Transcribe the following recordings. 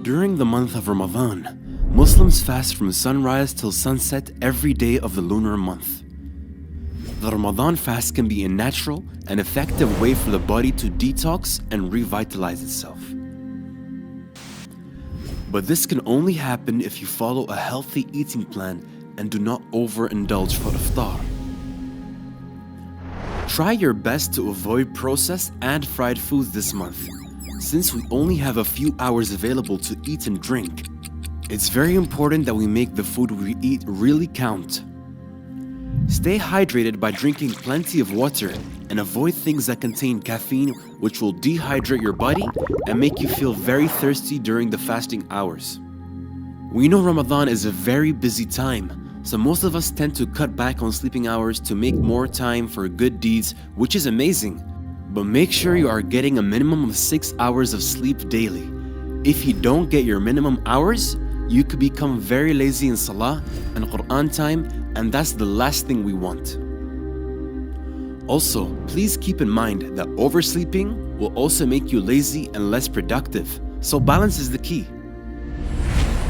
During the month of Ramadan, Muslims fast from sunrise till sunset every day of the lunar month. The Ramadan fast can be a natural and effective way for the body to detox and revitalize itself. But this can only happen if you follow a healthy eating plan and do not overindulge for iftar. Try your best to avoid processed and fried foods this month. Since we only have a few hours available to eat and drink, it's very important that we make the food we eat really count. Stay hydrated by drinking plenty of water and avoid things that contain caffeine, which will dehydrate your body and make you feel very thirsty during the fasting hours. We know Ramadan is a very busy time, so most of us tend to cut back on sleeping hours to make more time for good deeds, which is amazing. But make sure you are getting a minimum of 6 hours of sleep daily. If you don't get your minimum hours, you could become very lazy in Salah and Quran time, and that's the last thing we want. Also, please keep in mind that oversleeping will also make you lazy and less productive, so balance is the key.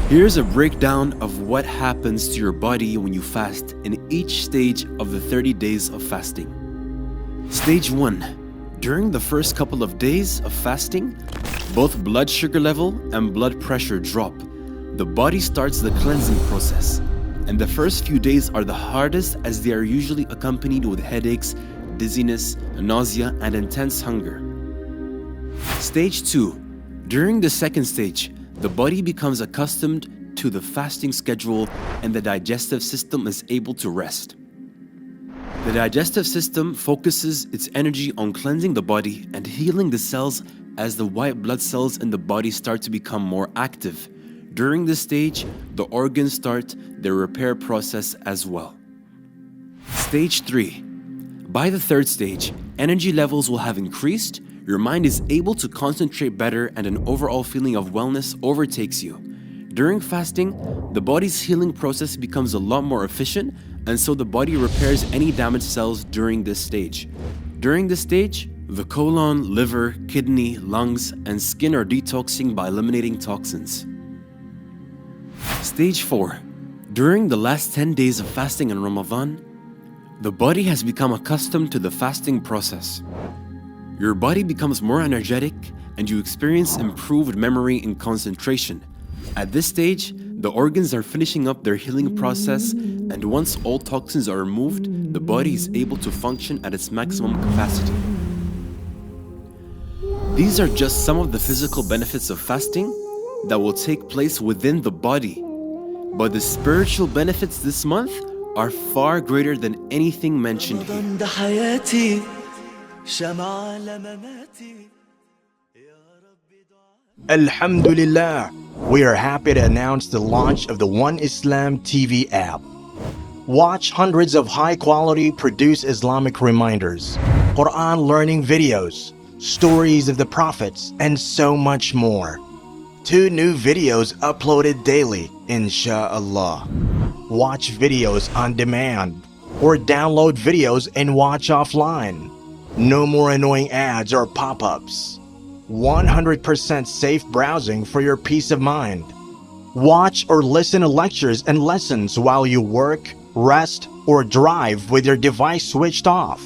Here's a breakdown of what happens to your body when you fast in each stage of the 30 days of fasting. Stage 1. During the first couple of days of fasting, both blood sugar level and blood pressure drop. The body starts the cleansing process, and the first few days are the hardest as they are usually accompanied with headaches, dizziness, nausea, and intense hunger. Stage 2. During the second stage, the body becomes accustomed to the fasting schedule and the digestive system is able to rest. The digestive system focuses its energy on cleansing the body and healing the cells as the white blood cells in the body start to become more active. During this stage, the organs start their repair process as well. Stage 3. By the third stage, energy levels will have increased, your mind is able to concentrate better, and an overall feeling of wellness overtakes you. During fasting, the body's healing process becomes a lot more efficient, and so the body repairs any damaged cells during this stage. During this stage, the colon, liver, kidney, lungs, and skin are detoxing by eliminating toxins. Stage 4. During the last 10 days of fasting in Ramadan, the body has become accustomed to the fasting process. Your body becomes more energetic and you experience improved memory and concentration. At this stage, the organs are finishing up their healing process, and once all toxins are removed, the body is able to function at its maximum capacity. These are just some of the physical benefits of fasting that will take place within the body. But the spiritual benefits this month are far greater than anything mentioned here. Alhamdulillah, we are happy to announce the launch of the One Islam TV app. Watch hundreds of high-quality produced Islamic reminders, Quran learning videos, stories of the prophets, and so much more. 2 new videos uploaded daily, inshallah. Watch videos on demand or download videos and watch offline. No more annoying ads or pop-ups. 100% safe browsing for your peace of mind. Watch or listen to lectures and lessons while you work, rest, or drive with your device switched off.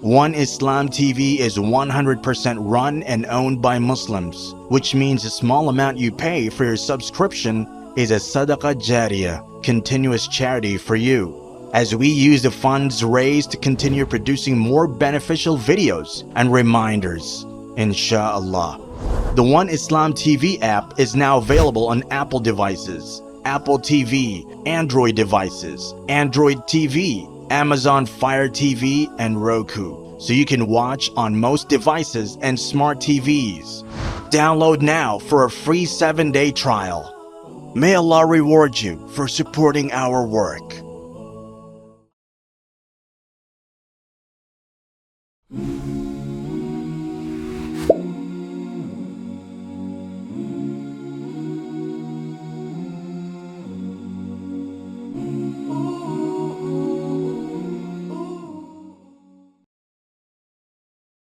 One Islam TV is 100% run and owned by Muslims, which means the small amount you pay for your subscription is a SADAQAH JARIYAH, continuous charity for you, as we use the funds raised to continue producing more beneficial videos and reminders, inshallah. The One Islam TV app is now available on Apple devices, Apple TV, Android devices, Android TV, Amazon Fire TV, and Roku, so you can watch on most devices and smart TVs. Download now for a free 7-day trial. May Allah reward you for supporting our work.